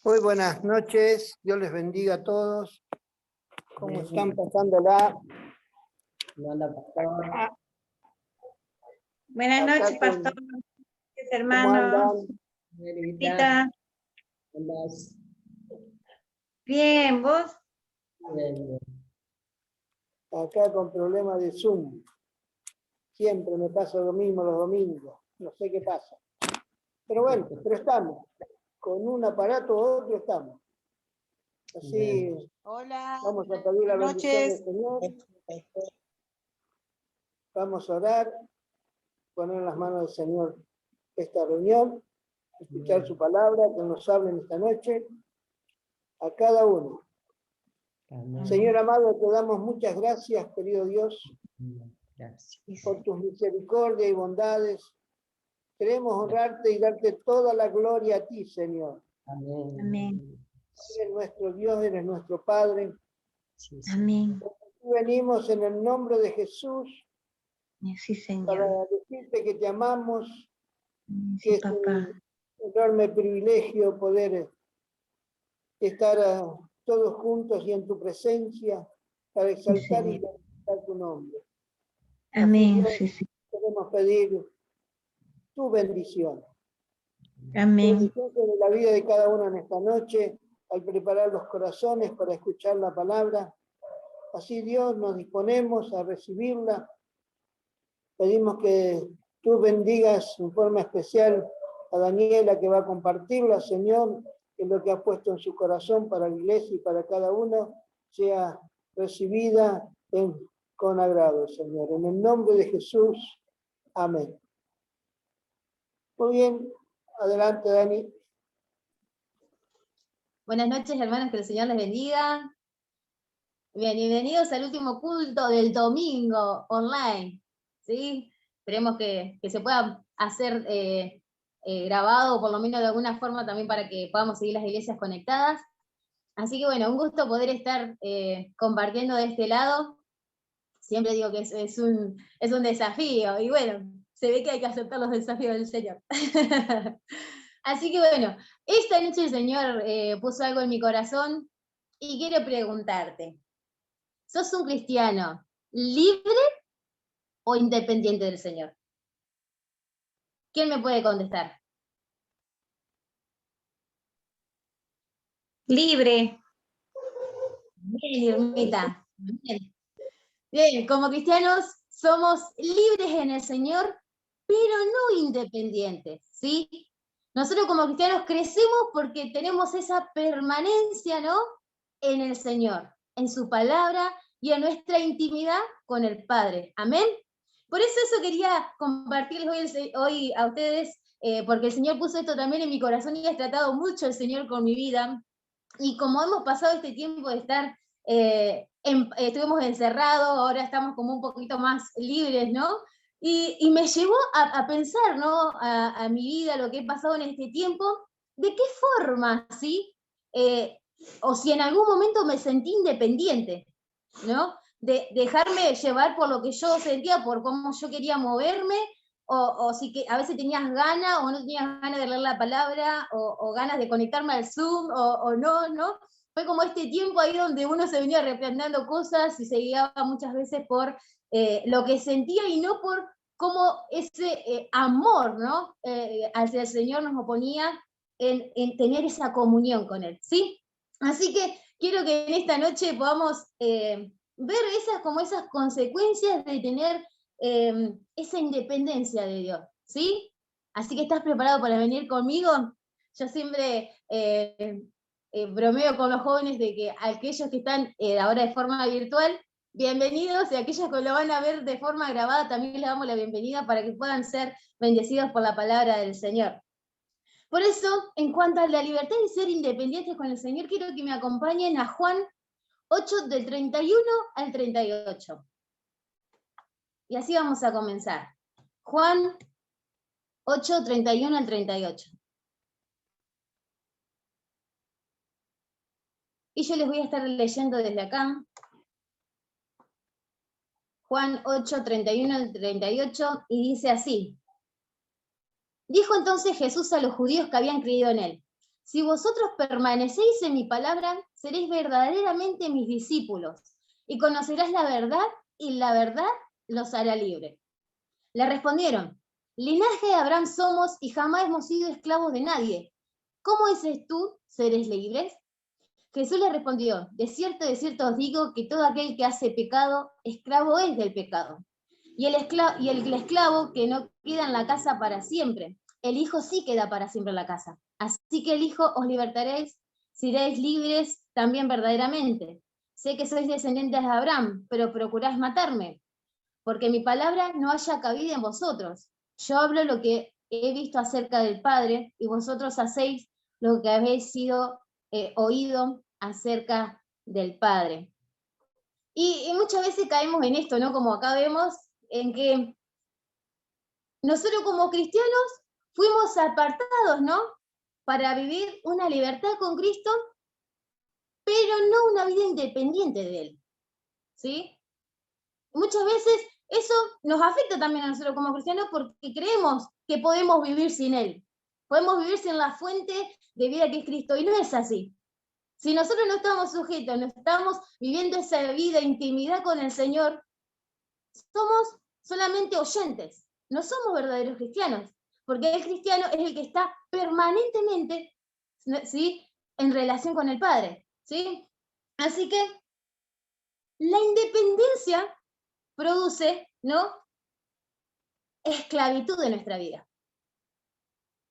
Muy buenas noches, Dios les bendiga a todos. ¿Cómo están pasándola? Buenas noches, pastor, ¿Cómo hermanos. andan? Bien, ¿vos? Bien. Acá con problemas de Zoom. Siempre me pasa lo mismo los domingos. No sé qué pasa. Pero bueno, pero estamos. Con un aparato u otro estamos. Así Hola, vamos a pedir la buenas bendición del noches. Señor. Vamos a orar, poner en las manos del Señor esta reunión, escuchar su palabra, que nos hablen esta noche, a cada uno. Amén. Señor amado, te damos muchas gracias, querido Dios, Gracias. por tus misericordias y bondades. Queremos honrarte y darte toda la gloria a ti, Señor. Amén. Amén. Eres nuestro Dios, eres nuestro Padre. Sí, sí. Amén. Venimos en el nombre de Jesús Sí, para Señor. decirte que te amamos, que Sí, es papá. un enorme privilegio poder estar todos juntos y en tu presencia para exaltar y glorificar tu nombre. Amén. Así, Sí, Dios, sí. queremos pedir tu bendición. Amén. Bendición sobre la vida de cada uno en esta noche, al preparar los corazones para escuchar la palabra. Así, Dios, nos disponemos a recibirla. Pedimos que tú bendigas en forma especial a Daniela, que va a compartirla, Señor, que lo que ha puesto en su corazón para la iglesia y para cada uno sea recibida con agrado, Señor. En el nombre de Jesús, amén. Muy bien, adelante, Dani. Buenas noches, hermanos, que el Señor les bendiga. Bien, bienvenidos al último culto del domingo online, ¿sí? Esperemos que se pueda hacer grabado, por lo menos de alguna forma también para que podamos seguir las iglesias conectadas. Así que bueno, un gusto poder estar compartiendo de este lado. Siempre digo que es un desafío, y bueno, se ve que hay que aceptar los desafíos del Señor. Así que bueno, esta noche el Señor puso algo en mi corazón y quiero preguntarte, ¿sos un cristiano libre o independiente del Señor? ¿Quién me puede contestar? Libre. Bien, Irmita. Bien. Bien, como cristianos somos libres en el Señor, pero no independientes, ¿sí? Nosotros como cristianos crecemos porque tenemos esa permanencia, ¿no? En el Señor, en su palabra y en nuestra intimidad con el Padre. Amén. Por eso quería compartirles hoy a ustedes, porque el Señor puso esto también en mi corazón y ha tratado mucho el Señor con mi vida. Y como hemos pasado este tiempo de estar, estuvimos encerrados, ahora estamos como un poquito más libres, ¿no? Y me llevó a pensar, ¿no? A mi vida, lo que he pasado en este tiempo, de qué forma, ¿sí? O si en algún momento me sentí independiente, ¿no? De dejarme llevar por lo que yo sentía, por cómo yo quería moverme, o si que a veces tenías ganas o no tenías ganas de leer la palabra, o ganas de conectarme al Zoom, o no, ¿no? Fue como este tiempo ahí donde uno se venía replanteando cosas y se guiaba muchas veces por lo que sentía y no por cómo ese amor, ¿no? Hacia el Señor nos oponía en tener esa comunión con Él, ¿sí? Así que quiero que en esta noche podamos ver esas consecuencias de tener esa independencia de Dios, ¿sí? Así que, ¿estás preparado para venir conmigo? Yo siempre bromeo con los jóvenes de que aquellos que están ahora de forma virtual, bienvenidos, y aquellos que lo van a ver de forma grabada, también les damos la bienvenida para que puedan ser bendecidos por la palabra del Señor. Por eso, en cuanto a la libertad de ser independientes con el Señor, quiero que me acompañen a Juan 8, del 31 al 38. Y así vamos a comenzar. Juan 8, 31 al 38. Y yo les voy a estar leyendo desde acá. Juan 8, 31 al 38, y dice así. Dijo entonces Jesús a los judíos que habían creído en él: si vosotros permanecéis en mi palabra, seréis verdaderamente mis discípulos, y conocerás la verdad, y la verdad los hará libres. Le respondieron, linaje de Abraham somos y jamás hemos sido esclavos de nadie. ¿Cómo dices tú, seréis libres? Jesús le respondió, de cierto os digo que todo aquel que hace pecado, esclavo es del pecado. Y el esclavo que no queda en la casa para siempre, el Hijo sí queda para siempre en la casa. Así que el Hijo os libertaréis, seréis libres también verdaderamente. Sé que sois descendientes de Abraham, pero procuráis matarme, porque mi palabra no haya cabida en vosotros. Yo hablo lo que he visto acerca del Padre, y vosotros hacéis lo que habéis sido oído acerca del Padre. Y muchas veces caemos en esto, ¿no? Como acá vemos, en que nosotros como cristianos fuimos apartados, ¿no? Para vivir una libertad con Cristo, pero no una vida independiente de Él, ¿sí? Muchas veces eso nos afecta también a nosotros como cristianos porque creemos que podemos vivir sin Él. Podemos vivir sin la fuente de vida que es Cristo, y no es así. Si nosotros no estamos sujetos, no estamos viviendo esa vida, intimidad con el Señor, somos solamente oyentes, no somos verdaderos cristianos, porque el cristiano es el que está permanentemente, ¿sí?, en relación con el Padre, ¿sí? Así que la independencia produce, ¿no?, esclavitud en nuestra vida.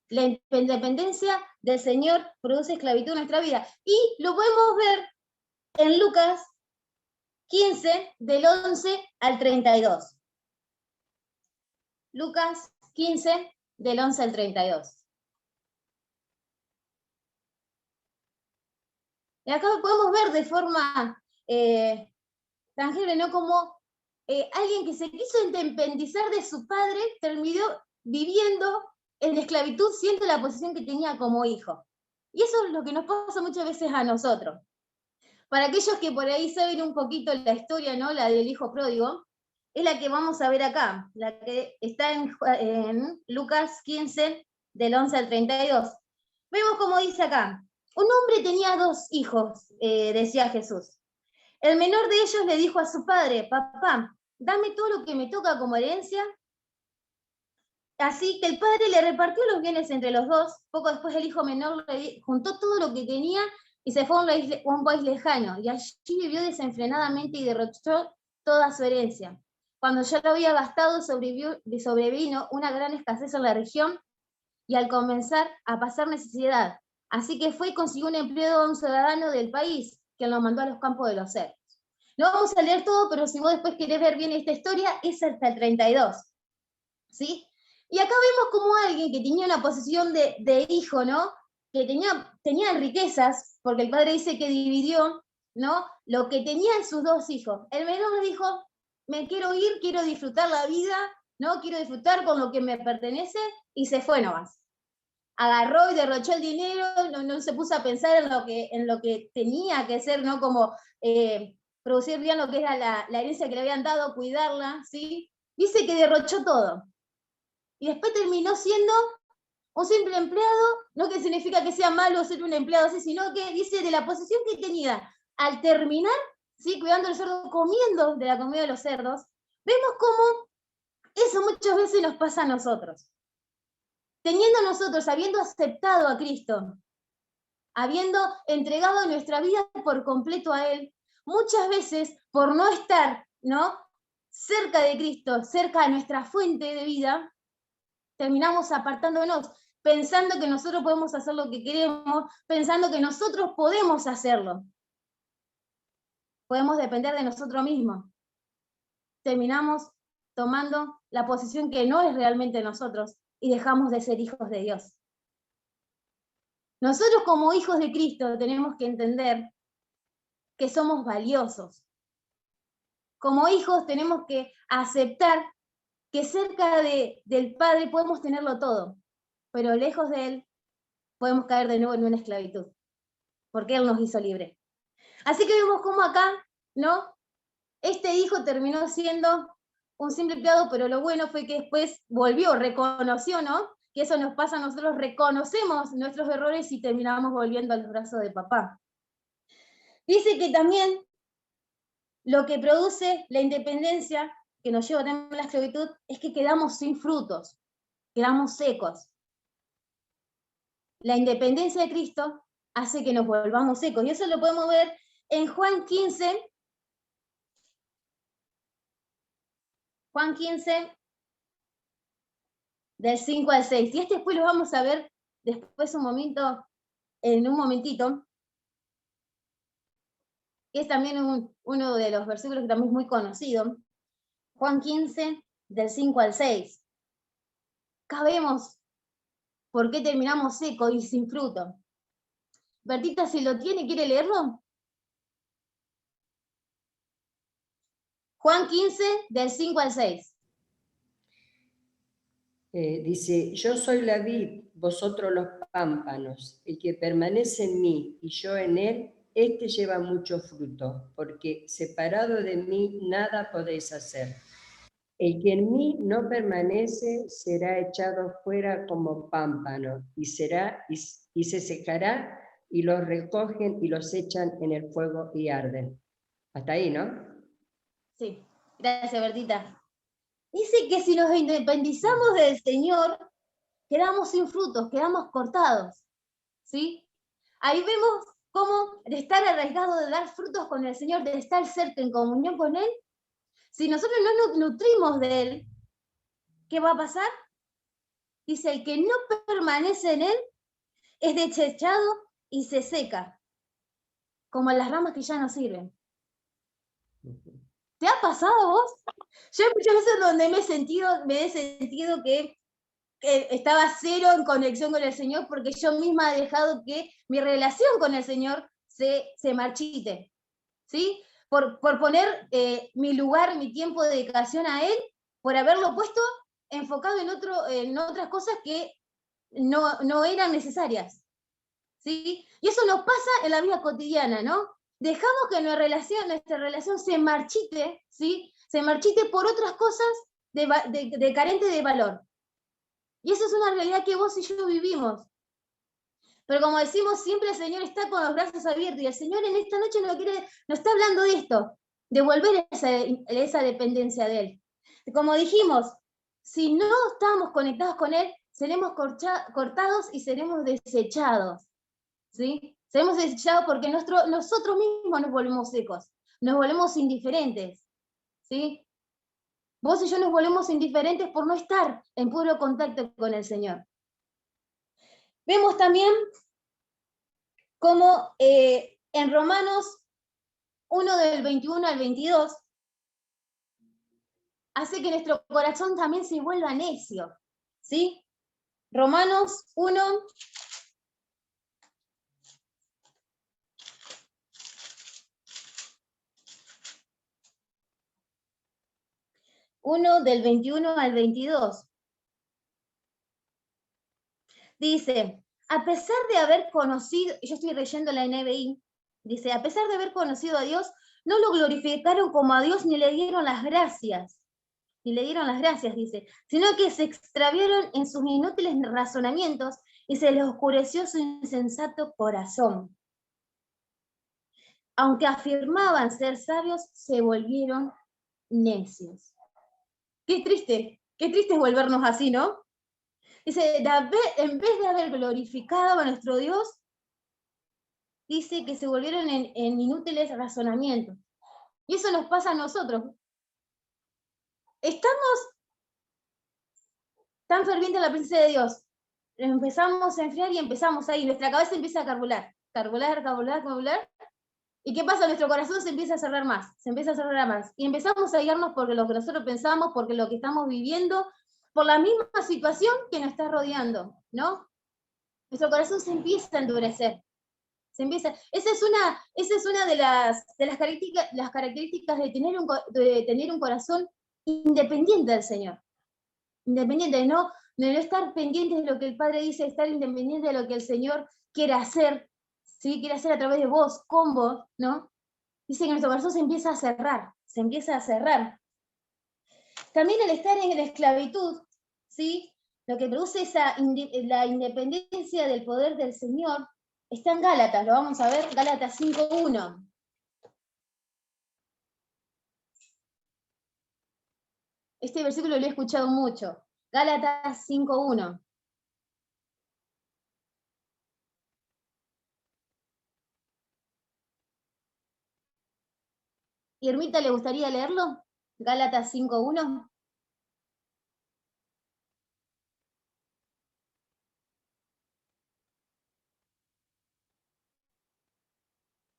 La independencia del Señor produce esclavitud en nuestra vida. Y lo podemos ver en Lucas 15, del 11 al 32. Lucas 15, del 11 al 32. Y acá podemos ver de forma tangible, ¿no?, como alguien que se quiso independizar de su padre terminó viviendo en esclavitud, siendo la posición que tenía como hijo. Y eso es lo que nos pasa muchas veces a nosotros. Para aquellos que por ahí saben un poquito la historia, ¿no?, la del hijo pródigo, es la que vamos a ver acá, la que está en Lucas 15, del 11 al 32. Vemos como dice acá, un hombre tenía 2 hijos, decía Jesús. El menor de ellos le dijo a su padre, papá, dame todo lo que me toca como herencia. Así que el padre le repartió los bienes entre los dos. Poco después el hijo menor juntó todo lo que tenía y se fue a un país lejano. Y allí vivió desenfrenadamente y derrochó toda su herencia. Cuando ya lo había gastado, sobrevino una gran escasez en la región y al comenzar a pasar necesidad. Así que fue y consiguió un empleo a un ciudadano del país, que lo mandó a los campos de los cerdos. No vamos a leer todo, pero si vos después querés ver bien esta historia, es hasta el 32. ¿Sí? Y acá vemos como alguien que tenía una posición de hijo, ¿no?, que tenía riquezas, porque el padre dice que dividió, ¿no?, lo que tenían sus 2 hijos. El menor dijo, me quiero ir, quiero disfrutar la vida, ¿no?, quiero disfrutar con lo que me pertenece, y se fue nomás. Agarró y derrochó el dinero, no se puso a pensar en lo que tenía que ser, ¿no?, como producir bien lo que era la herencia que le habían dado, cuidarla, ¿sí? Dice que derrochó todo. Y después terminó siendo un simple empleado, no que significa que sea malo ser un empleado así, sino que dice de la posición que tenía al terminar, ¿sí?, cuidando el cerdo, comiendo de la comida de los cerdos. Vemos cómo eso muchas veces nos pasa a nosotros. Teniendo nosotros, habiendo aceptado a Cristo, habiendo entregado nuestra vida por completo a Él, muchas veces por no estar, ¿no?, cerca de Cristo, cerca de nuestra fuente de vida, terminamos apartándonos, pensando que nosotros podemos hacer lo que queremos, pensando que nosotros podemos hacerlo. Podemos depender de nosotros mismos. Terminamos tomando la posición que no es realmente nosotros y dejamos de ser hijos de Dios. Nosotros como hijos de Cristo tenemos que entender que somos valiosos. Como hijos tenemos que aceptar que cerca del Padre podemos tenerlo todo, pero lejos de Él podemos caer de nuevo en una esclavitud, porque Él nos hizo libres. Así que vemos cómo acá, ¿no?, este hijo terminó siendo un simple empleado, pero lo bueno fue que después volvió, reconoció, ¿no?, que eso nos pasa, nosotros reconocemos nuestros errores y terminamos volviendo al brazo de papá. Dice que también lo que produce la independencia, que nos lleva también a la esclavitud, es que quedamos sin frutos, quedamos secos. La independencia de Cristo hace que nos volvamos secos, y eso lo podemos ver en Juan 15, del 5 al 6. Y después lo vamos a ver después en un momentito, que es también uno de los versículos que también es muy conocido. Juan 15, del 5 al 6. Acá vemos por qué terminamos secos y sin fruto. Bertita, si lo tiene, ¿quiere leerlo? Juan 15, del 5 al 6. Dice, yo soy la vid, vosotros los pámpanos. El que permanece en mí y yo en él, este lleva mucho fruto, porque separado de mí nada podéis hacer. El que en mí no permanece será echado fuera como pámpano, y se secará, y los recogen y los echan en el fuego y arden. Hasta ahí, ¿no? Sí, gracias, Bertita. Dice que si nos independizamos del Señor, quedamos sin frutos, quedamos cortados, ¿sí? Ahí vemos cómo de estar arraigado, de dar frutos con el Señor, de estar cerca en comunión con Él, si nosotros no nos nutrimos de Él, ¿qué va a pasar? Dice, el que no permanece en Él es desechado y se seca, como las ramas que ya no sirven. ¿Te ha pasado a vos? Yo hay muchas veces donde me he sentido que estaba cero en conexión con el Señor, porque yo misma he dejado que mi relación con el Señor se marchite, ¿sí? Por poner mi lugar, mi tiempo de dedicación a Él, por haberlo puesto enfocado en otras cosas que no eran necesarias, ¿sí? Y eso nos pasa en la vida cotidiana, ¿no? Dejamos que nuestra relación se marchite, ¿sí? Se marchite por otras cosas de carente de valor. Y eso es una realidad que vos y yo vivimos. Pero como decimos, siempre el Señor está con los brazos abiertos, y el Señor en esta noche nos está hablando de esto, de volver esa dependencia de Él. Como dijimos, si no estamos conectados con Él, seremos cortados y seremos desechados, ¿sí? Seremos desechados porque nosotros mismos nos volvemos secos, nos volvemos indiferentes, ¿sí? Vos y yo nos volvemos indiferentes por no estar en puro contacto con el Señor. Vemos también cómo en Romanos 1, del 21 al 22, hace que nuestro corazón también se vuelva necio, ¿sí? Romanos 1, del 21 al 22. Dice, a pesar de haber conocido, yo estoy leyendo la NBI, dice, a pesar de haber conocido a Dios, no lo glorificaron como a Dios ni le dieron las gracias. Dice, sino que se extraviaron en sus inútiles razonamientos y se les oscureció su insensato corazón. Aunque afirmaban ser sabios, se volvieron necios. Qué triste es volvernos así, ¿no? Dice, en vez de haber glorificado a nuestro Dios, dice que se volvieron en inútiles razonamientos. Y eso nos pasa a nosotros. Estamos tan fervientes en la presencia de Dios, empezamos a enfriar y empezamos ahí, nuestra cabeza empieza a carbular. ¿Y qué pasa? Nuestro corazón se empieza a cerrar más, y empezamos a guiarnos por lo que nosotros pensamos, porque lo que estamos viviendo, por la misma situación que nos está rodeando, ¿no? Nuestro corazón se empieza a endurecer. Esa es una de las características de tener un corazón independiente del Señor. Independiente, de no estar pendiente de lo que el Padre dice, estar independiente de lo que el Señor quiere hacer, ¿sí? Quiere hacer a través de vos, con vos, ¿no? Dice que nuestro corazón se empieza a cerrar. También el estar en la esclavitud, ¿sí? lo que produce la independencia del poder del Señor, está en Gálatas, lo vamos a ver, Gálatas 5:1. Este versículo lo he escuchado mucho. Gálatas 5:1. ¿Y Ermita le gustaría leerlo? Gálatas 5:1.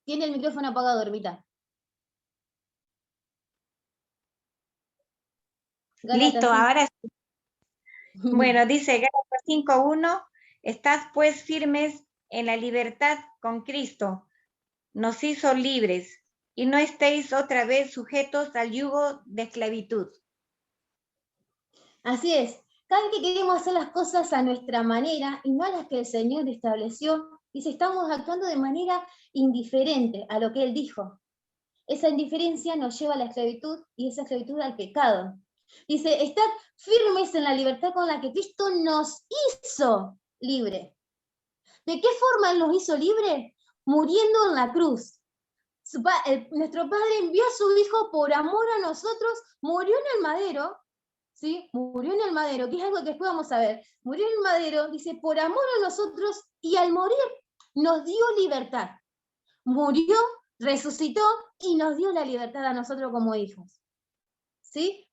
Tiene el micrófono apagado, Ermita. Gálatas Listo, 5. ahora sí. Bueno, dice Gálatas 5:1, estad pues firmes en la libertad con Cristo, nos hizo libres, y no estéis otra vez sujetos al yugo de esclavitud. Así es, cada vez que queremos hacer las cosas a nuestra manera y no a las que el Señor estableció, dice, estamos actuando de manera indiferente a lo que Él dijo. Esa indiferencia nos lleva a la esclavitud y esa esclavitud al pecado. Dice, estad firmes en la libertad con la que Cristo nos hizo libre. ¿De qué forma Él nos hizo libre? Muriendo en la cruz. Nuestro Padre envió a su Hijo por amor a nosotros, murió en el madero, ¿sí? Murió en el madero, que es algo que después vamos a ver. Murió en el madero, dice, por amor a nosotros, y al morir nos dio libertad. Murió, resucitó y nos dio la libertad a nosotros como hijos. ¿Sí?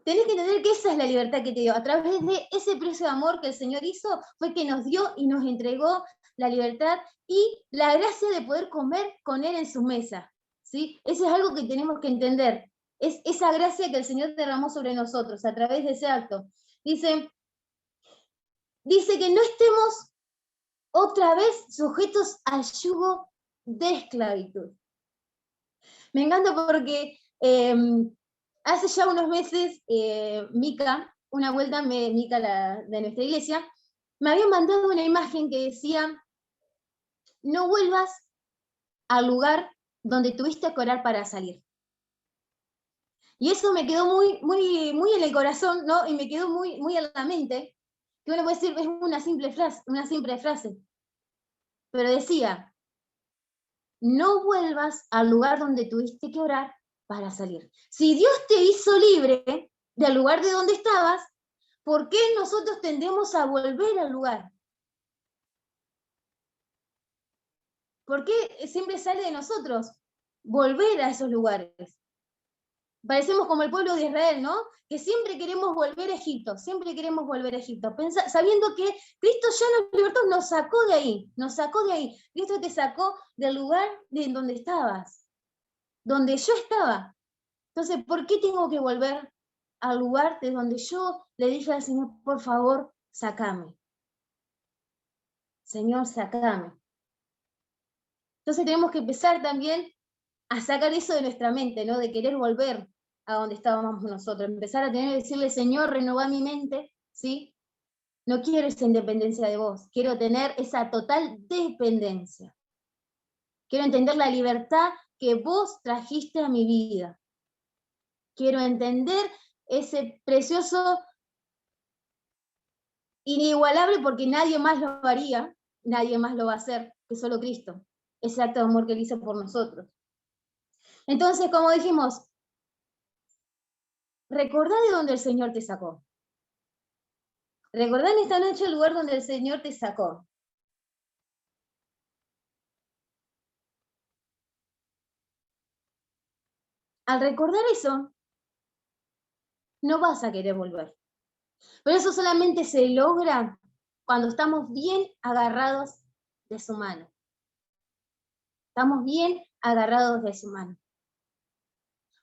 Tenés que entender que esa es la libertad que te dio. A través de ese precio de amor que el Señor hizo, fue que nos dio y nos entregó la libertad y la gracia de poder comer con Él en su mesa. ¿Sí? Eso es algo que tenemos que entender. Es esa gracia que el Señor derramó sobre nosotros a través de ese acto. Dice que no estemos otra vez sujetos al yugo de esclavitud. Me encanta porque hace ya unos meses, Mica, una vuelta, Mica de nuestra iglesia, me había mandado una imagen que decía, no vuelvas al lugar donde tuviste que orar para salir. Y eso me quedó muy, muy, muy en el corazón, ¿no? Y me quedó muy, muy en la mente, que uno puede decir, es una simple frase. Pero decía, no vuelvas al lugar donde tuviste que orar para salir. Si Dios te hizo libre del lugar de donde estabas, ¿por qué nosotros tendemos a volver al lugar? ¿Por qué siempre sale de nosotros volver a esos lugares? Parecemos como el pueblo de Israel, ¿no? Que siempre queremos volver a Egipto, sabiendo que Cristo ya nos libertó, nos sacó de ahí. Cristo te sacó del lugar de donde estabas, donde yo estaba. Entonces, ¿por qué tengo que volver al lugar de donde yo le dije al Señor, por favor, sácame? Señor, sácame. Entonces tenemos que empezar también a sacar eso de nuestra mente, ¿no? De querer volver a donde estábamos nosotros. Empezar a tener que decirle, Señor, renová mi mente, ¿sí? No quiero esa independencia de vos. Quiero tener esa total dependencia. Quiero entender la libertad que vos trajiste a mi vida. Quiero entender ese precioso, inigualable, porque nadie más lo haría, nadie más lo va a hacer, que solo Cristo. Ese acto de amor que Él hizo por nosotros. Entonces, como dijimos, recordá de dónde el Señor te sacó. Recordá en esta noche el lugar donde el Señor te sacó. Al recordar eso, no vas a querer volver. Pero eso solamente se logra cuando estamos bien agarrados de su mano. Estamos bien agarrados de su mano.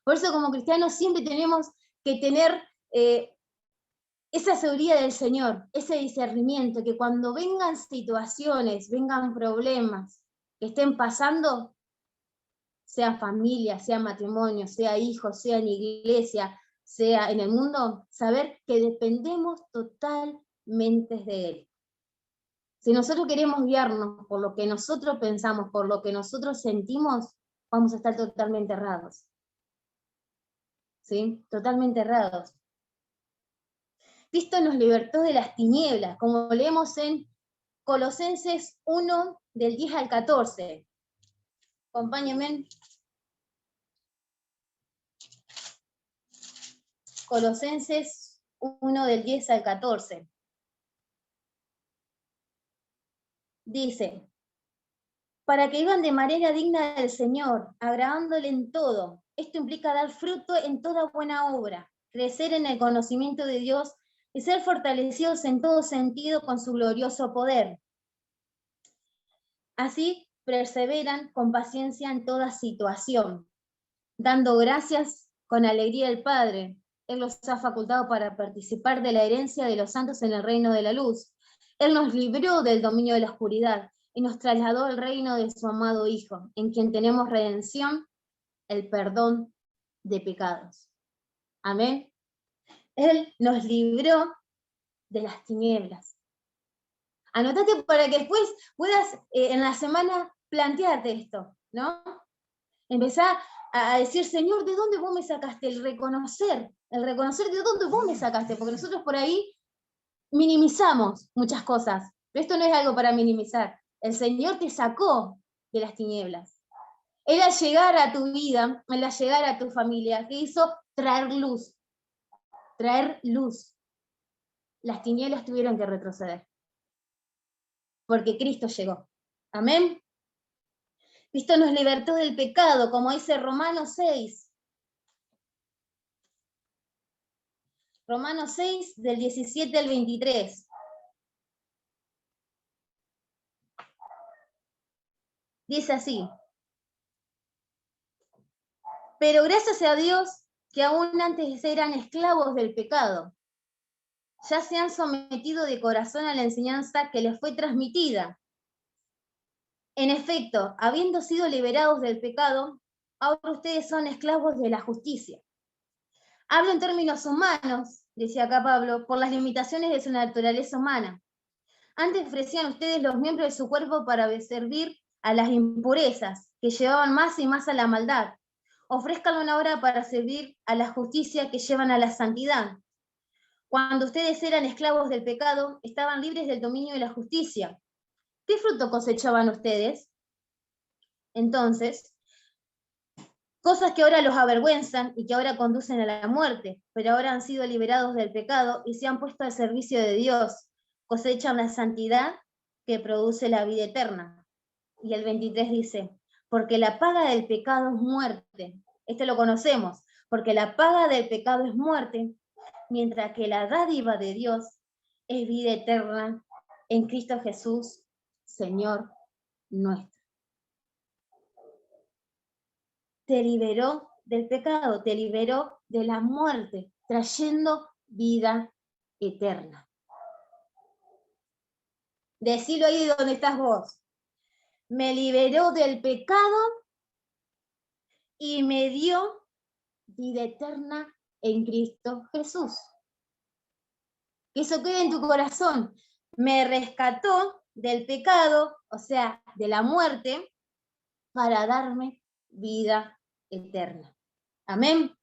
Por eso como cristianos siempre tenemos que tener esa seguridad del Señor, ese discernimiento, que cuando vengan situaciones, vengan problemas que estén pasando, sea familia, sea matrimonio, sea hijos, sea en iglesia, sea en el mundo, saber que dependemos totalmente de Él. Si nosotros queremos guiarnos por lo que nosotros pensamos, por lo que nosotros sentimos, vamos a estar totalmente errados. ¿Sí? Totalmente errados. Cristo nos libertó de las tinieblas, como leemos en Colosenses 1, del 10 al 14. Acompáñenme. Colosenses 1, del 10 al 14. Dice, para que vivan de manera digna del Señor, agradándole en todo. Esto implica dar fruto en toda buena obra, crecer en el conocimiento de Dios y ser fortalecidos en todo sentido con su glorioso poder. Así perseveran con paciencia en toda situación, dando gracias con alegría al Padre. Él los ha facultado para participar de la herencia de los santos en el reino de la luz. Él nos libró del dominio de la oscuridad y nos trasladó al reino de su amado Hijo, en quien tenemos redención, el perdón de pecados. Amén. Él nos libró de las tinieblas. Anótate para que después puedas en la semana plantearte esto, ¿no? Empezar a decir, Señor, ¿de dónde vos me sacaste? El reconocer de dónde vos me sacaste, porque nosotros por ahí minimizamos muchas cosas, pero esto no es algo para minimizar. El Señor te sacó de las tinieblas. Él al llegar a tu vida, él al llegar a tu familia, ¿qué hizo? Traer luz. Traer luz. Las tinieblas tuvieron que retroceder. Porque Cristo llegó. Amén. Cristo nos libertó del pecado, como dice Romanos 6. Romanos 6, del 17 al 23. Dice así. Pero gracias a Dios que aún antes eran esclavos del pecado, ya se han sometido de corazón a la enseñanza que les fue transmitida. En efecto, habiendo sido liberados del pecado, ahora ustedes son esclavos de la justicia. Hablo en términos humanos, decía acá Pablo, por las limitaciones de su naturaleza humana. Antes ofrecían ustedes los miembros de su cuerpo para servir a las impurezas, que llevaban más y más a la maldad. Ofrézcanlo ahora para servir a la justicia, que llevan a la santidad. Cuando ustedes eran esclavos del pecado, estaban libres del dominio de la justicia. ¿Qué fruto cosechaban ustedes? Entonces, cosas que ahora los avergüenzan y que ahora conducen a la muerte, pero ahora han sido liberados del pecado y se han puesto al servicio de Dios. Cosechan la santidad que produce la vida eterna. Y el 23 dice, porque la paga del pecado es muerte. Esto lo conocemos, porque la paga del pecado es muerte, mientras que la dádiva de Dios es vida eterna en Cristo Jesús, Señor nuestro. Te liberó del pecado, te liberó de la muerte, trayendo vida eterna. Decilo ahí donde estás vos. Me liberó del pecado y me dio vida eterna en Cristo Jesús. Que eso quede en tu corazón. Me rescató del pecado, o sea, de la muerte, para darme vida eterna. Amén.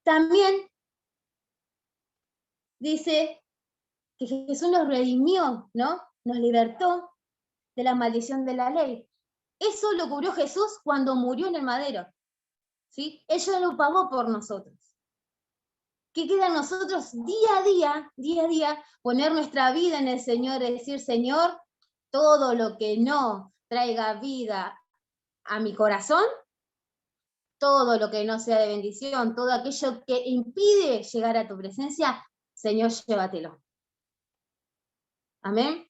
También dice que Jesús nos redimió, ¿no? Nos libertó de la maldición de la ley. Eso lo cubrió Jesús cuando murió en el madero, ¿sí? Él ya lo pagó por nosotros. ¿Qué queda en nosotros día a día, poner nuestra vida en el Señor y decir, Señor, todo lo que no traiga vida a mi corazón, todo lo que no sea de bendición, todo aquello que impide llegar a tu presencia, Señor, llévatelo. Amén.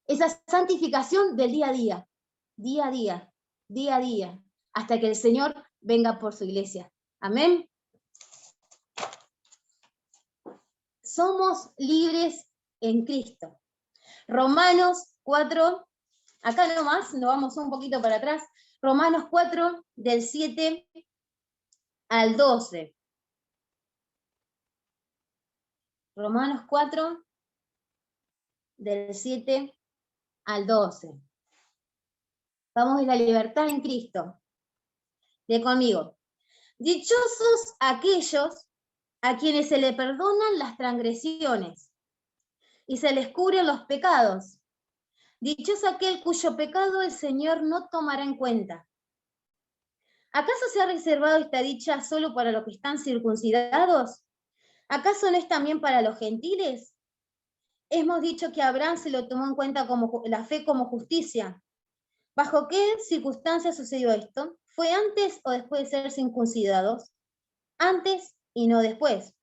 Esa santificación del día a día, hasta que el Señor venga por su iglesia. Amén. Somos libres en Cristo. Romanos 4, acá nomás, nos vamos un poquito para atrás. Romanos 4, del 7 al 12. Romanos 4, del 7 al 12. Vamos a la libertad en Cristo. Lee conmigo. Dichosos aquellos a quienes se le perdonan las transgresiones y se les cubren los pecados. Dichoso aquel cuyo pecado el Señor no tomará en cuenta. ¿Acaso se ha reservado esta dicha solo para los que están circuncidados? ¿Acaso no es también para los gentiles? Hemos dicho que Abraham se lo tomó en cuenta como la fe como justicia. ¿Bajo qué circunstancias sucedió esto? ¿Fue antes o después de ser circuncidados? Antes y no después.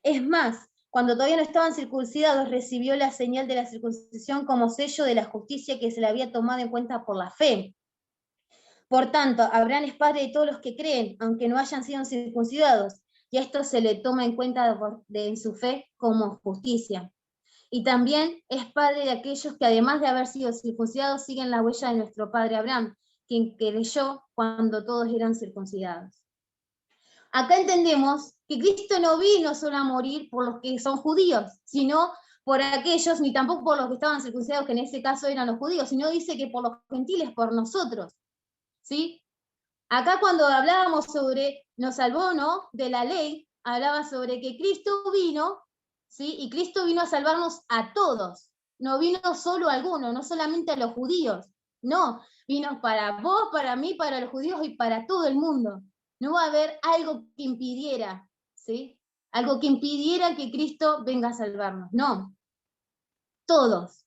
Es más, cuando todavía no estaban circuncidados, recibió la señal de la circuncisión como sello de la justicia que se le había tomado en cuenta por la fe. Por tanto, Abraham es padre de todos los que creen, aunque no hayan sido circuncidados, y a esto se le toma en cuenta en su fe como justicia. Y también es padre de aquellos que, además de haber sido circuncidados, siguen la huella de nuestro padre Abraham, quien creyó cuando todos eran circuncidados. Acá entendemos que Cristo no vino solo a morir por los que son judíos, sino por aquellos, ni tampoco por los que estaban circuncidados, que en ese caso eran los judíos, sino dice que por los gentiles, por nosotros. ¿Sí? Acá cuando hablábamos sobre, nos salvó, ¿no?, de la ley, hablaba sobre que Cristo vino, ¿sí? Y Cristo vino a salvarnos a todos, no vino solo a algunos, no solamente a los judíos, no, vino para vos, para mí, para los judíos y para todo el mundo. No va a haber algo que impidiera, ¿sí? Algo que impidiera que Cristo venga a salvarnos, no. Todos,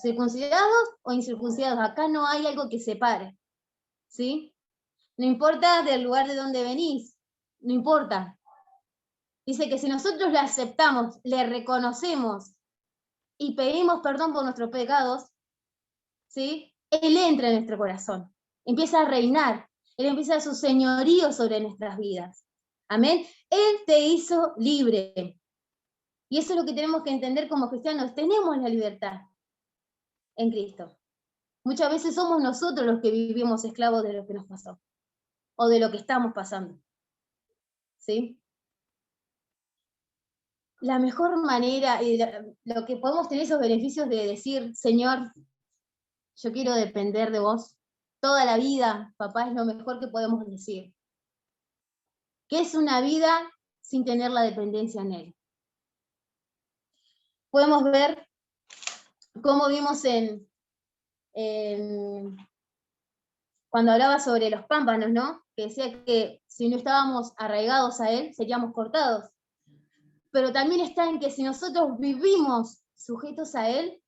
circuncidados o incircuncidados, acá no hay algo que separe, ¿sí? No importa del lugar de donde venís, no importa. Dice que si nosotros le aceptamos, le reconocemos y pedimos perdón por nuestros pecados, ¿sí? Él entra en nuestro corazón, empieza a reinar, Él empieza su señorío sobre nuestras vidas. Amén. Él te hizo libre. Y eso es lo que tenemos que entender como cristianos. Tenemos la libertad en Cristo. Muchas veces somos nosotros los que vivimos esclavos de lo que nos pasó o de lo que estamos pasando. ¿Sí? La mejor manera, y lo que podemos tener esos beneficios de decir, Señor, yo quiero depender de vos toda la vida, papá, es lo mejor que podemos decir. ¿Qué es una vida sin tener la dependencia en Él? Podemos ver cómo vimos cuando hablaba sobre los pámpanos, ¿no? Que decía que si no estábamos arraigados a Él, seríamos cortados. Pero también está en que si nosotros vivimos sujetos a Él,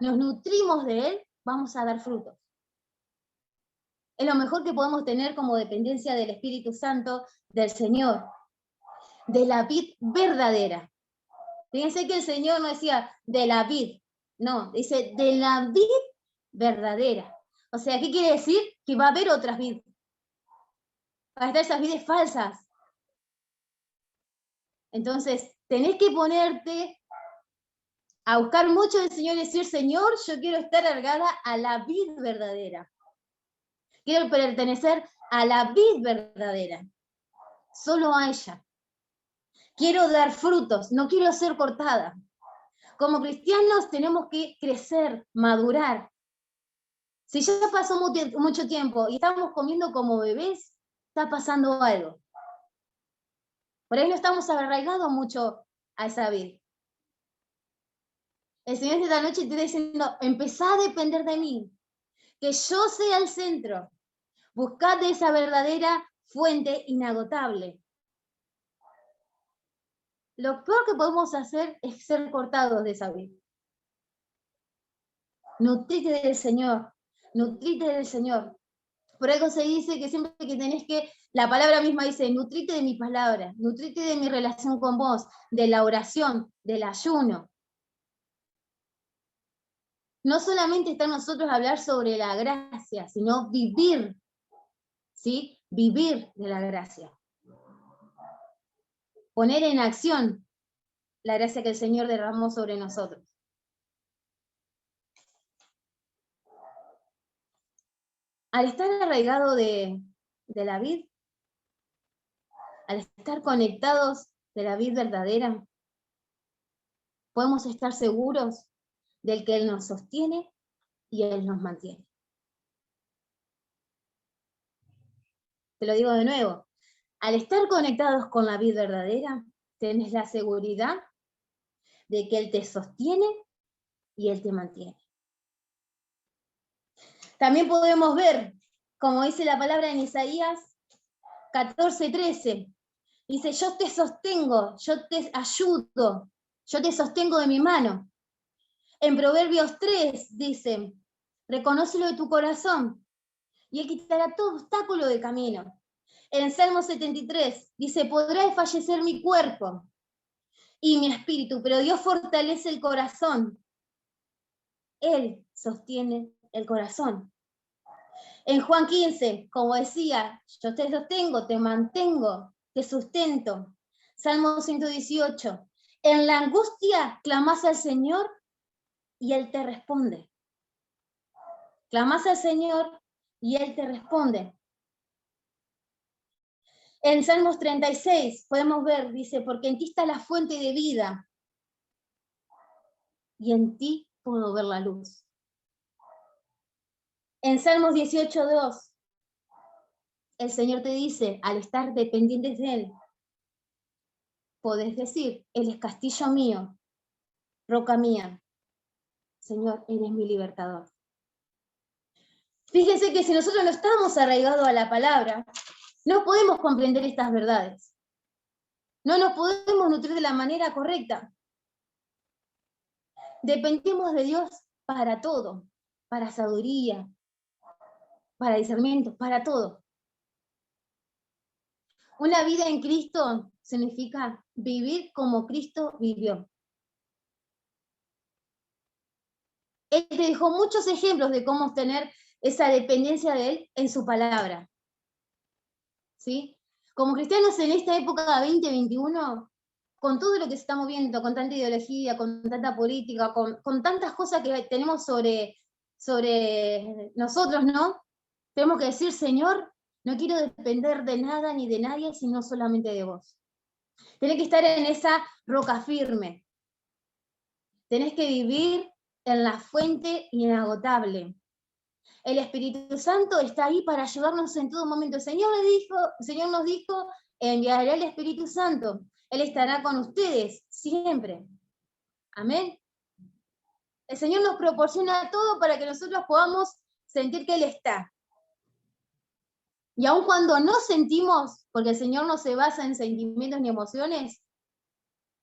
nos nutrimos de Él, vamos a dar frutos. Es lo mejor que podemos tener como dependencia del Espíritu Santo, del Señor, de la vid verdadera. Fíjense que el Señor no decía de la vid, no, dice de la vid verdadera. O sea, ¿qué quiere decir? Que va a haber otras vides. Van a estar esas vides falsas. Entonces, tenés que ponerte a buscar mucho del Señor y decir, Señor, yo quiero estar arraigada a la vid verdadera. Quiero pertenecer a la vid verdadera. Solo a ella. Quiero dar frutos, no quiero ser cortada. Como cristianos tenemos que crecer, madurar. Si ya pasó mucho tiempo y estamos comiendo como bebés, está pasando algo. Por ahí no estamos arraigados mucho a esa vid. El Señor esta noche te está diciendo, empezá a depender de mí, que yo sea el centro. Buscad de esa verdadera fuente inagotable. Lo peor que podemos hacer es ser cortados de esa vid. Nutrite del Señor, nutrite del Señor. Por algo se dice que siempre que tenés que, la palabra misma dice, nutrite de mi palabra, nutrite de mi relación con vos, de la oración, del ayuno. No solamente está en nosotros hablar sobre la gracia, sino vivir, ¿sí? Vivir de la gracia. Poner en acción la gracia que el Señor derramó sobre nosotros. Al estar arraigado de la vid, al estar conectados de la vid verdadera, podemos estar seguros del que Él nos sostiene y Él nos mantiene. Te lo digo de nuevo, Al estar conectados con la vida verdadera, tenés la seguridad de que Él te sostiene y Él te mantiene. También podemos ver, como dice la palabra en Isaías 14:13, dice, yo te sostengo, yo te ayudo, yo te sostengo de mi mano. En Proverbios 3 dice, reconócelo de tu corazón y Él quitará todo obstáculo de camino. En Salmo 73 dice, podrá desfallecer mi cuerpo y mi espíritu, pero Dios fortalece el corazón. Él sostiene el corazón. En Juan 15, como decía, yo te sostengo, te mantengo, te sustento. Salmo 118, en la angustia clamás al Señor y Él te responde. Clamás al Señor y Él te responde. En Salmos 36 podemos ver, dice, porque en ti está la fuente de vida y en ti puedo ver la luz. En Salmos 18:2, el Señor te dice, al estar dependientes de Él, podés decir, Él es castillo mío, roca mía. Señor, eres mi libertador. Fíjense que si nosotros no estamos arraigados a la palabra, no podemos comprender estas verdades. No nos podemos nutrir de la manera correcta. Dependemos de Dios para todo, para sabiduría, para discernimiento, para todo. Una vida en Cristo significa vivir como Cristo vivió. Él te dejó muchos ejemplos de cómo obtener esa dependencia de Él en su palabra. ¿Sí? Como cristianos en esta época 2021, con todo lo que se está moviendo, con tanta ideología, con tanta política, con tantas cosas que tenemos sobre nosotros, ¿no? Tenemos que decir, Señor, no quiero depender de nada ni de nadie, sino solamente de vos. Tenés que estar en esa roca firme. Tenés que vivir en la fuente inagotable. El Espíritu Santo está ahí para ayudarnos en todo momento. El Señor nos dijo, enviaré al Espíritu Santo. Él estará con ustedes siempre. Amén. El Señor nos proporciona todo para que nosotros podamos sentir que Él está. Y aun cuando no sentimos, porque el Señor no se basa en sentimientos ni emociones,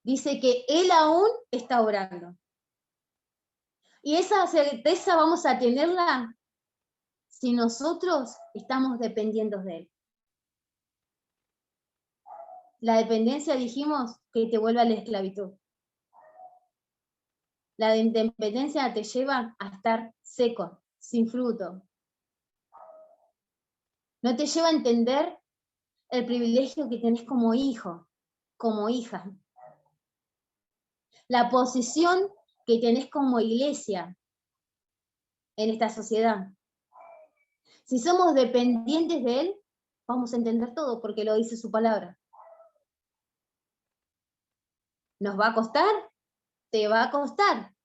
dice que Él aún está orando. Y esa certeza vamos a tenerla si nosotros estamos dependiendo de Él. La dependencia, dijimos, que te vuelve a la esclavitud. La dependencia te lleva a estar seco, sin fruto. No te lleva a entender el privilegio que tenés como hijo, como hija. La posición que tenés como iglesia en esta sociedad. Si somos dependientes de Él, vamos a entender todo porque lo dice su palabra. ¿Nos va a costar? Te va a costar.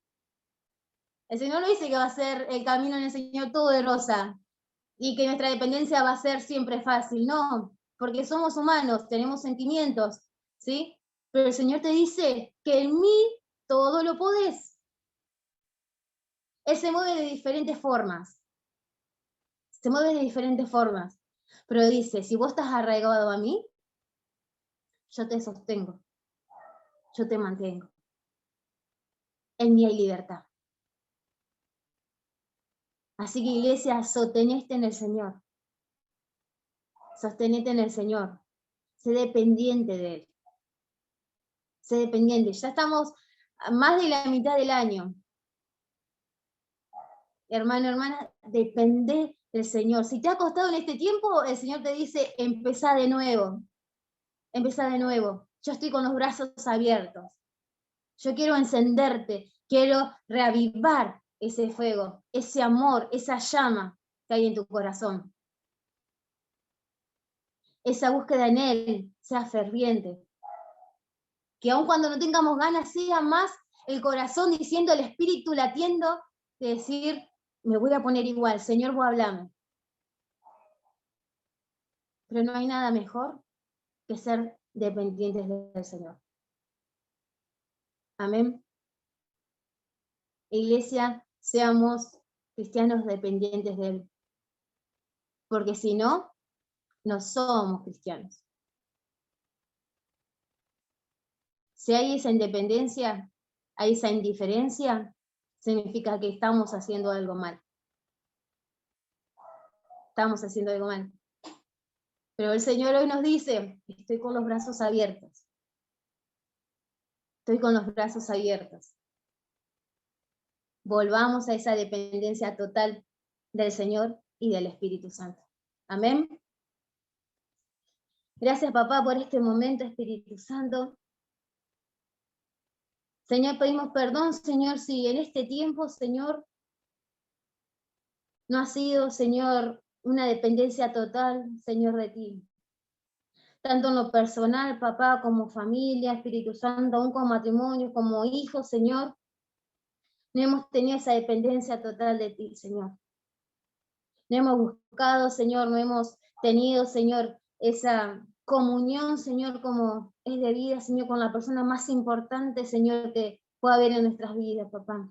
El Señor no dice que va a ser el camino en el Señor todo de rosa y que nuestra dependencia va a ser siempre fácil. No, porque somos humanos, tenemos sentimientos, ¿sí? Pero el Señor te dice que en mí todo lo podés. Él se mueve de diferentes formas. Se mueve de diferentes formas. Pero dice, si vos estás arraigado a mí, yo te sostengo. Yo te mantengo. En mí hay libertad. Así que iglesia, sostenete en el Señor. Sostenete en el Señor. Sé dependiente de Él. Sé dependiente. Ya estamos a más de la mitad del año. Hermano, hermana, depende del Señor. Si te ha costado en este tiempo, el Señor te dice, empezá de nuevo. Empezá de nuevo. Yo estoy con los brazos abiertos. Yo quiero encenderte. Quiero reavivar ese fuego, ese amor, esa llama que hay en tu corazón. Esa búsqueda en Él sea ferviente. Que aun cuando no tengamos ganas, sea más el corazón diciendo, el espíritu latiendo, de decir, me voy a poner igual, Señor, vos hablame. Pero no hay nada mejor que ser dependientes del Señor. Amén. Iglesia, seamos cristianos dependientes de Él. Porque si no, no somos cristianos. Si hay esa independencia, hay esa indiferencia, significa que estamos haciendo algo mal. Estamos haciendo algo mal. Pero el Señor hoy nos dice, estoy con los brazos abiertos. Estoy con los brazos abiertos. Volvamos a esa dependencia total del Señor y del Espíritu Santo. Amén. Gracias, papá, por este momento, Espíritu Santo. Señor, pedimos perdón, Señor, si en este tiempo, Señor, no ha sido, Señor, una dependencia total, Señor, de ti. Tanto en lo personal, papá, como familia, Espíritu Santo, aún como matrimonio, como hijos, Señor. No hemos tenido esa dependencia total de ti, Señor. No hemos buscado, Señor, no hemos tenido, Señor, esa comunión, Señor, como es debida, Señor, con la persona más importante, Señor, que pueda haber en nuestras vidas, papá.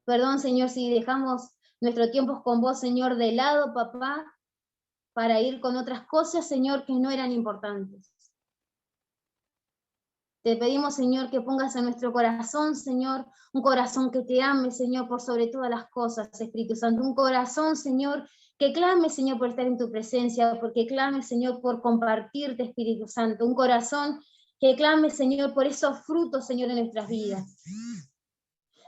Perdón, Señor, si dejamos nuestros tiempos con vos, Señor, de lado, papá, para ir con otras cosas, Señor, que no eran importantes. Te pedimos, Señor, que pongas en nuestro corazón, Señor, un corazón que te ame, Señor, por sobre todas las cosas, Espíritu Santo. Un corazón, Señor, que clame, Señor, por estar en tu presencia, porque clame, Señor, por compartirte, Espíritu Santo. Un corazón que clame, Señor, por esos frutos, Señor, en nuestras vidas.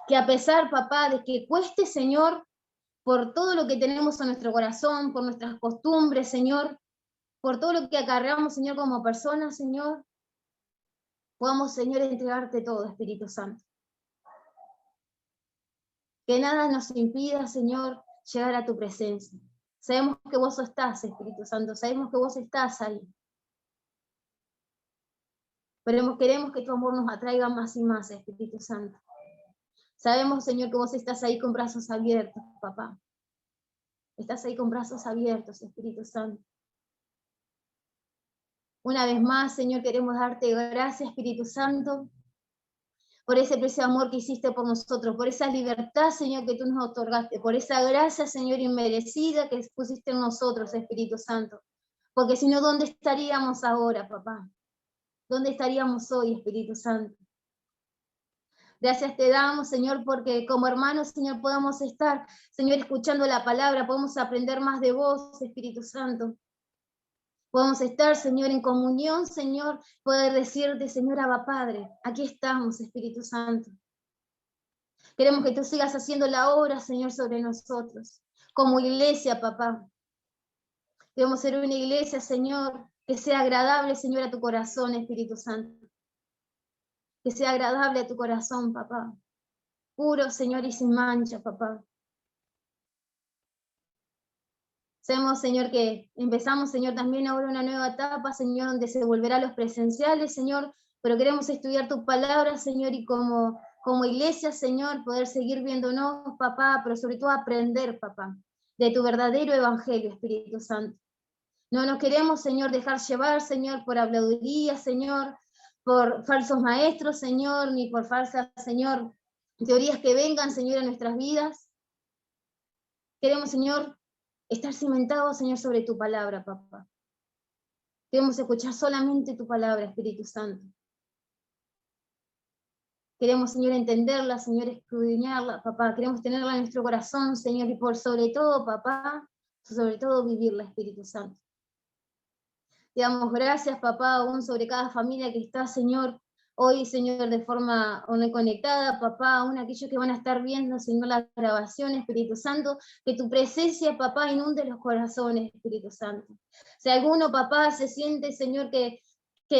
Que a pesar, papá, de que cueste, Señor, por todo lo que tenemos en nuestro corazón, por nuestras costumbres, Señor, por todo lo que acarreamos, Señor, como personas, Señor, podamos, Señor, entregarte todo, Espíritu Santo. Que nada nos impida, Señor, llegar a tu presencia. Sabemos que vos estás, Espíritu Santo, sabemos que vos estás ahí. Pero queremos que tu amor nos atraiga más y más, Espíritu Santo. Sabemos, Señor, que vos estás ahí con brazos abiertos, papá. Estás ahí con brazos abiertos, Espíritu Santo. Una vez más, Señor, queremos darte gracias, Espíritu Santo, por ese precioso amor que hiciste por nosotros, por esa libertad, Señor, que tú nos otorgaste, por esa gracia, Señor, inmerecida que pusiste en nosotros, Espíritu Santo. Porque si no, ¿dónde estaríamos ahora, papá? ¿Dónde estaríamos hoy, Espíritu Santo? Gracias te damos, Señor, porque como hermanos, Señor, podamos estar, Señor, escuchando la palabra, podemos aprender más de vos, Espíritu Santo. Podemos estar, Señor, en comunión, Señor, poder decirte, Señor, Abba Padre, aquí estamos, Espíritu Santo. Queremos que tú sigas haciendo la obra, Señor, sobre nosotros. Como iglesia, papá. Queremos ser una iglesia, Señor, que sea agradable, Señor, a tu corazón, Espíritu Santo. Que sea agradable a tu corazón, papá. Puro, Señor, y sin mancha, papá. Sabemos, Señor, que empezamos, Señor, también ahora una nueva etapa, Señor, donde se volverá a los presenciales, Señor, pero queremos estudiar tu palabra, Señor, y como iglesia, Señor, poder seguir viéndonos, papá, pero sobre todo aprender, papá, de tu verdadero evangelio, Espíritu Santo. No nos queremos, Señor, dejar llevar, Señor, por habladuría, Señor, por falsos maestros, Señor, ni por falsas, Señor, teorías que vengan, Señor, a nuestras vidas. Queremos, Señor, estar cimentados, Señor, sobre tu palabra, papá. Queremos escuchar solamente tu palabra, Espíritu Santo. Queremos, Señor, entenderla, Señor, escudriñarla, papá. Queremos tenerla en nuestro corazón, Señor, y por sobre todo, papá, sobre todo vivirla, Espíritu Santo. Te damos gracias, papá, aún sobre cada familia que está, Señor, hoy, Señor, de forma conectada, papá, aún aquellos que van a estar viendo, Señor, la grabación, Espíritu Santo, que tu presencia, papá, inunde los corazones, Espíritu Santo. Si alguno, papá, se siente, Señor, que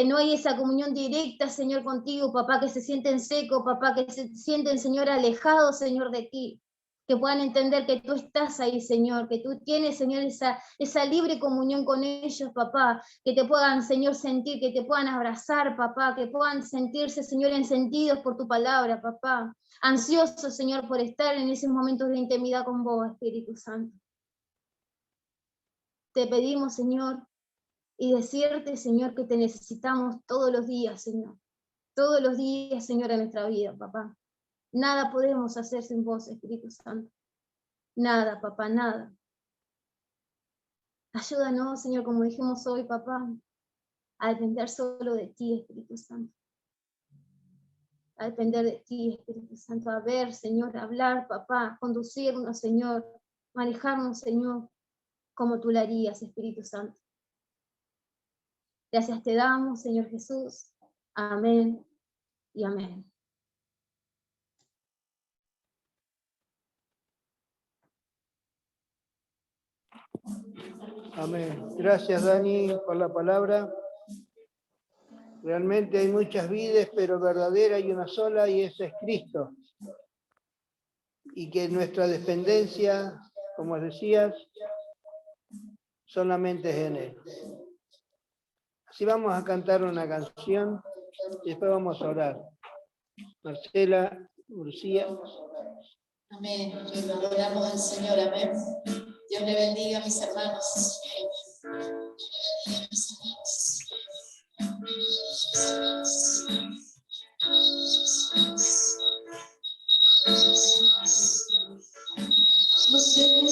no hay esa comunión directa, Señor, contigo, papá, que se sienten secos, papá, que se sienten, Señor, alejados, Señor, de ti, que puedan entender que tú estás ahí, Señor, que tú tienes, Señor, esa libre comunión con ellos, papá, que te puedan, Señor, sentir, que te puedan abrazar, papá, que puedan sentirse, Señor, encendidos por tu palabra, papá, ansiosos, Señor, por estar en esos momentos de intimidad con vos, Espíritu Santo. Te pedimos, Señor, y decirte, Señor, que te necesitamos todos los días, Señor. Todos los días, Señor, en nuestra vida, papá. Nada podemos hacer sin vos, Espíritu Santo. Nada, papá, nada. Ayúdanos, Señor, como dijimos hoy, papá, a depender solo de ti, Espíritu Santo. A depender de ti, Espíritu Santo. A ver, Señor, a hablar, papá, conducirnos, Señor, manejarnos, Señor, como tú lo harías, Espíritu Santo. Gracias te damos, Señor Jesús. Amén y amén. Amén. Gracias, Dani, por la palabra. Realmente hay muchas vidas, pero verdadera hay una sola y esa es Cristo. Y que nuestra dependencia, como decías, solamente es en Él. Así vamos a cantar una canción y después vamos a orar. Marcela, Lucía. Amén. Le adoramos al Señor. Amén. Dios le bendiga a mis hermanos. No sé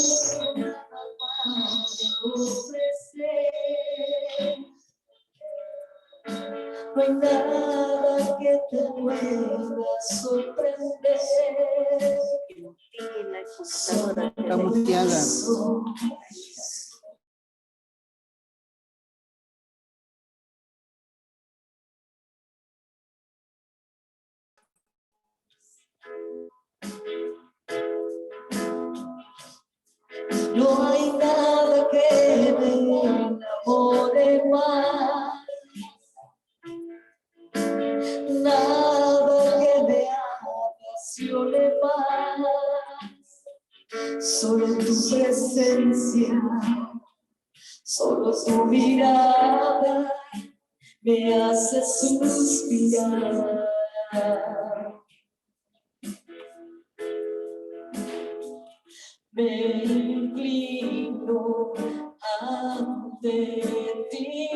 nada de ofrecer. No hay nada que te pueda sorprender. Está muteada. No hay nada que me enamore más, nada que me apasione más. Solo tu presencia, solo tu mirada me hace suspirar. Me inclino ante ti,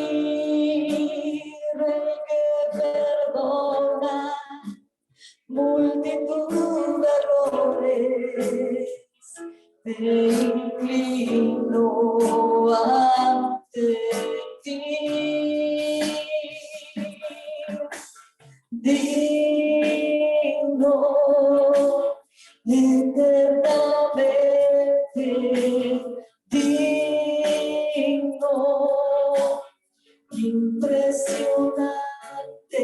Rey que perdona multitud de errores. Me inclino ante ti, digno eternamente, digno, impresionante,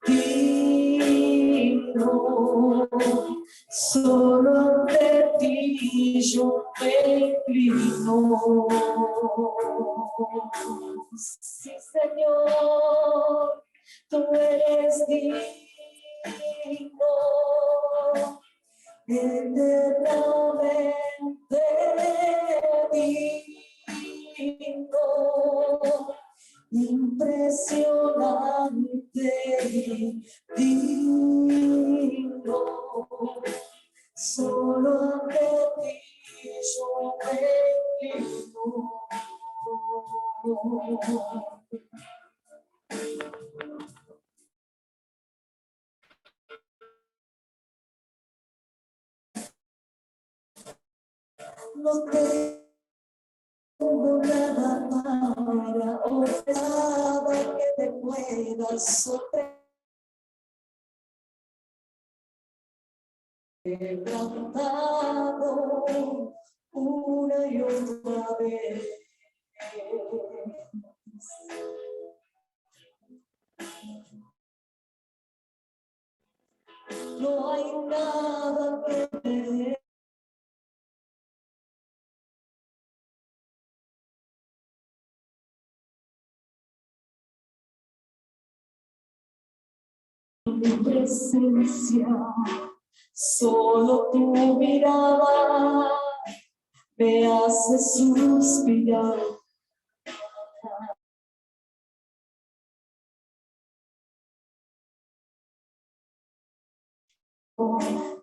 digno, solo ante ti yo me inclino. Sí, Señor, tú eres digno, eternamente digno, impresionante, digno, solo ante ti yo me inclino. No tengo nada para ofrecer, nada que te pueda sorprender. Cantado una y otra vez. No hay nada que me mi presencia, solo tu mirada me hace suspirar.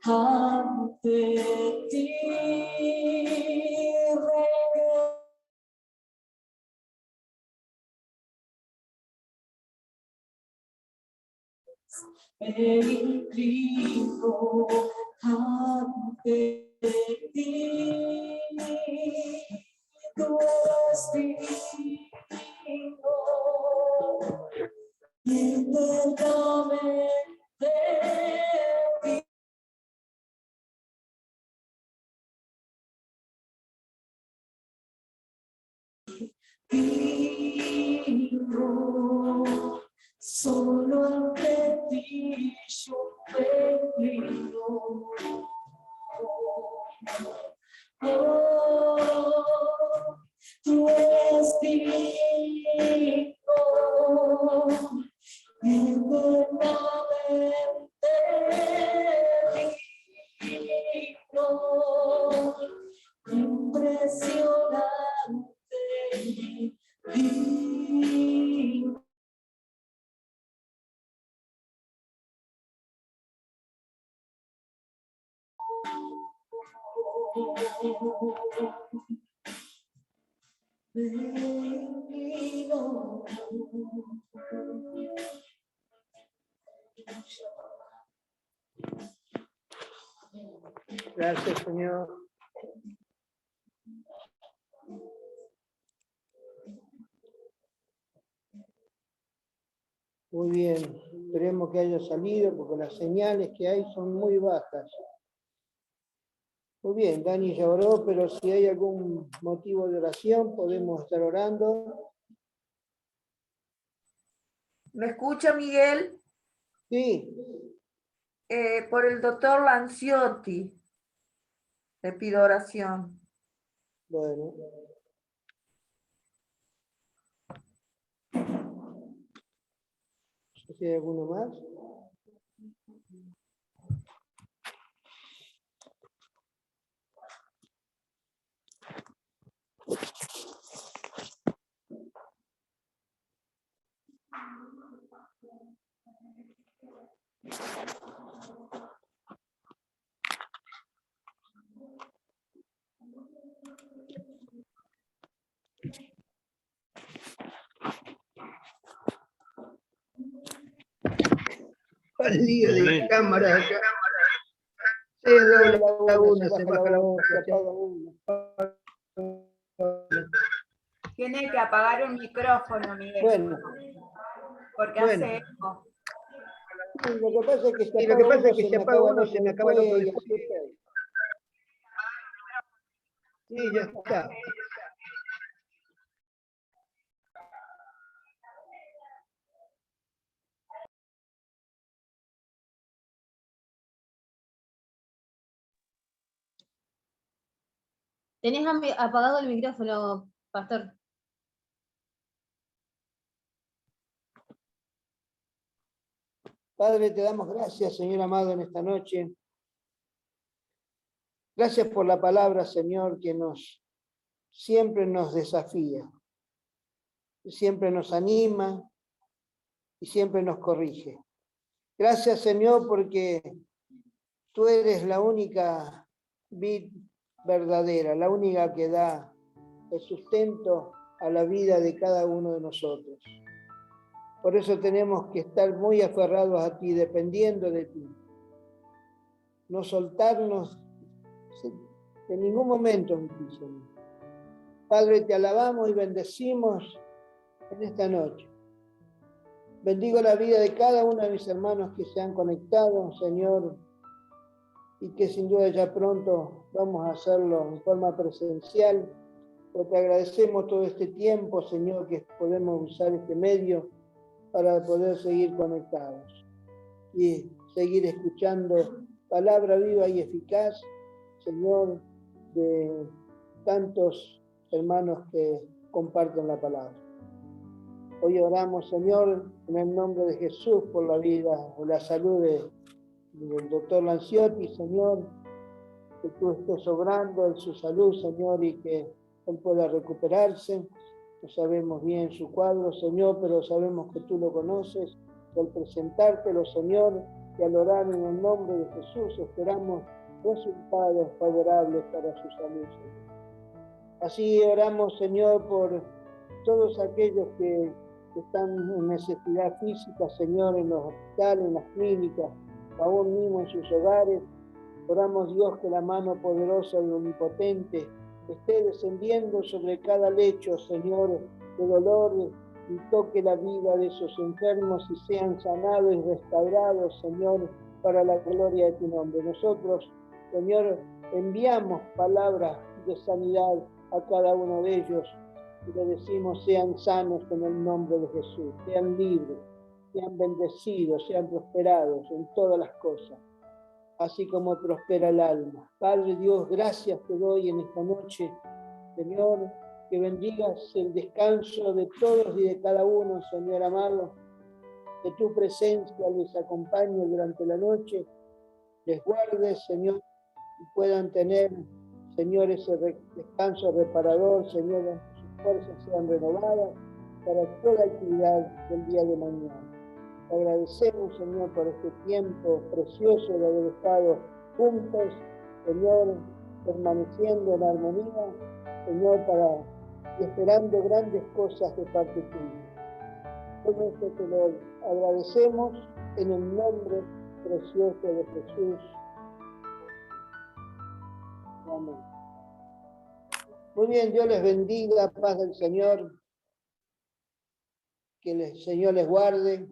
Ante ti, Rey me inclino ante ti. Tu es digno, eternamente digno, solo ante ti yo me inclino. Oh, tú eres digno, eternamente digno, impresionante, digno. Divino. Gracias, Señor. Muy bien, esperemos que haya salido porque las señales que hay son muy bajas. Muy bien, Dani ya oró, pero si hay algún motivo de oración, podemos estar orando. ¿Me escucha, Miguel? Sí, Por el doctor Lanciotti, le pido oración. bueno. ¿Si hay alguno más? El lío de cámara acá. Se dobla una, se baja la otra, se apaga una. Tiene que apagar el micrófono, Miguel. Bueno, Porque bueno. hace eco. Lo que pasa es que si Y apaga uno, se me acaba el otro después, y así está. Sí, ya está. Tenés apagado el micrófono, pastor. Padre, te damos gracias, Señor amado, en esta noche. Gracias por la palabra, Señor, que siempre nos desafía, siempre nos anima y siempre nos corrige. Gracias, Señor, porque tú eres la única vid verdadera, la única que da el sustento a la vida de cada uno de nosotros. Por eso tenemos que estar muy aferrados a ti, dependiendo de ti. No soltarnos en ningún momento en ti, Señor. Padre, te alabamos y bendecimos en esta noche. Bendigo la vida de cada uno de mis hermanos que se han conectado, Señor, y que sin duda ya pronto vamos a hacerlo en forma presencial. Pero te agradecemos todo este tiempo, Señor, que podemos usar este medio para poder seguir conectados y seguir escuchando palabra viva y eficaz, Señor, de tantos hermanos que comparten la palabra. Hoy oramos, Señor, en el nombre de Jesús, por la vida o la salud del doctor Lanciotti, Señor, que tú estés obrando en su salud, Señor, y que él pueda recuperarse. No sabemos bien su cuadro, Señor, pero sabemos que tú lo conoces. Y al presentártelo, Señor, y al orar en el nombre de Jesús, esperamos resultados favorables para su salud, Señor. Así oramos, Señor, por todos aquellos que que están en necesidad física, Señor, en los hospitales, en las clínicas, aún mismo en sus hogares. Oramos, Dios, que la mano poderosa y omnipotente esté descendiendo sobre cada lecho, Señor, de dolor, y toque la vida de esos enfermos y sean sanados y restaurados, Señor, para la gloria de tu nombre. Nosotros, Señor, enviamos palabras de sanidad a cada uno de ellos y le decimos: sean sanos en el nombre de Jesús, sean libres, sean bendecidos, sean prosperados en todas las cosas, así como prospera el alma. Padre Dios, gracias te doy en esta noche, Señor, que bendigas el descanso de todos y de cada uno, Señor amado, que tu presencia les acompañe durante la noche, les guardes, Señor, y puedan tener, Señor, ese descanso reparador, Señor, que sus fuerzas sean renovadas para toda actividad del día de mañana. Te agradecemos, Señor, por este tiempo precioso de haber estado juntos, Señor, permaneciendo en armonía, Señor, y esperando grandes cosas de parte tuya. Todo esto te lo agradecemos en el nombre precioso de Jesús. Amén. Muy bien, Dios les bendiga, paz del Señor, que el Señor les guarde.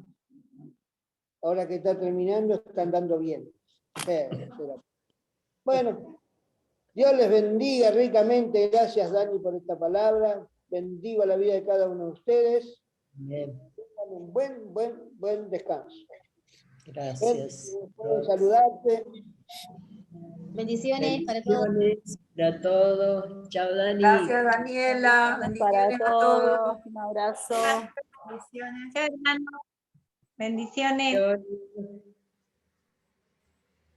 Ahora que está terminando, están dando bien. Bueno, Dios les bendiga ricamente. Gracias, Dani, por esta palabra. Bendigo la vida de cada uno de ustedes. Amén. Tengan un buen descanso. Gracias. Pueden saludarte. Bendiciones para todos. Bendiciones para todos. Chao, Dani. Gracias, Daniela. Para Bendiciones a todos. todos, un abrazo. Bendiciones. Chao, hermano. Bendiciones.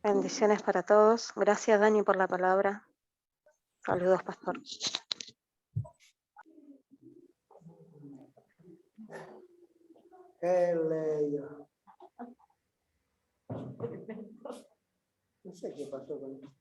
Bendiciones para todos. Gracias, Dani, por la palabra. Saludos, pastor. Qué leyo. No sé qué pasó con esto.